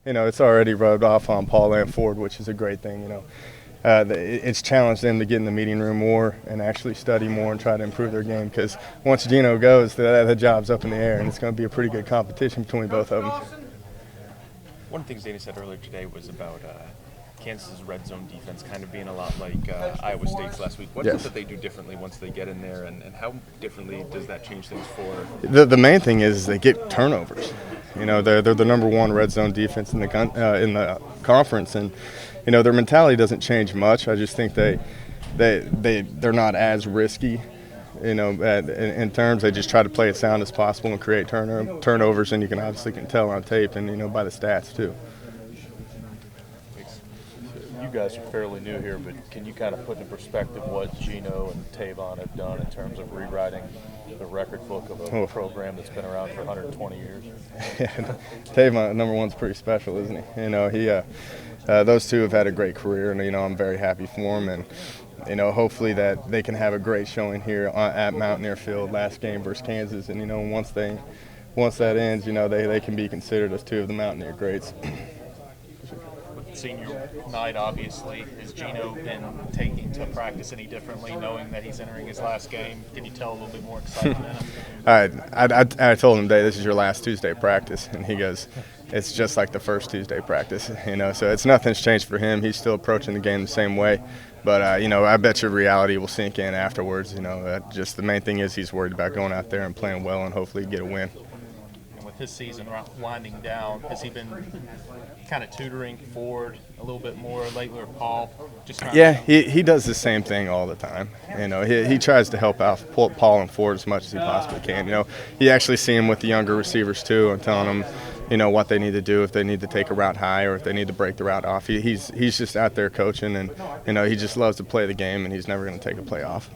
it's already rubbed off on Paul and Ford, which is a great thing. It's challenged them to get in the meeting room more and actually study more and try to improve their game, because once Gino goes, the job's up in the air, and it's going to be a pretty good competition between both of them. One of the things Danny said earlier today was about Kansas's red zone defense kind of being a lot like Iowa State's last week. What's it that they do differently once they get in there, and how differently does that change things for? The main thing is they get turnovers. They're the number one red zone defense in the conference, and their mentality doesn't change much. I just think they're not as risky. In terms, they just try to play it sound as possible and create turnovers, and you can obviously tell on tape and by the stats too. You guys are fairly new here, but can you kind of put in perspective what Gino and Tavon have done in terms of rewriting the record book of a program that's been around for 120 years? Yeah, Tavon, number one's pretty special, isn't he? Those two have had a great career, and I'm very happy for them, and hopefully that they can have a great showing here at Mountaineer Field last game versus Kansas, and once that ends, they can be considered as two of the Mountaineer greats. Senior night, obviously. Has Gino been taking to practice any differently, knowing that he's entering his last game? Can you tell a little bit more excitement in him? I told him, this is your last Tuesday practice, and he goes, it's just like the first Tuesday practice, so nothing's changed for him. He's still approaching the game the same way, but I bet your reality will sink in afterwards. Just the main thing is he's worried about going out there and playing well and hopefully get a win. His season winding down, has he been kind of tutoring Ford a little bit more lately, or Paul? He does the same thing all the time. He tries to help out Paul and Ford as much as he possibly can. You actually see him with the younger receivers too, and telling them, what they need to do if they need to take a route high or if they need to break the route off. He's just out there coaching, and he just loves to play the game, and he's never going to take a play off.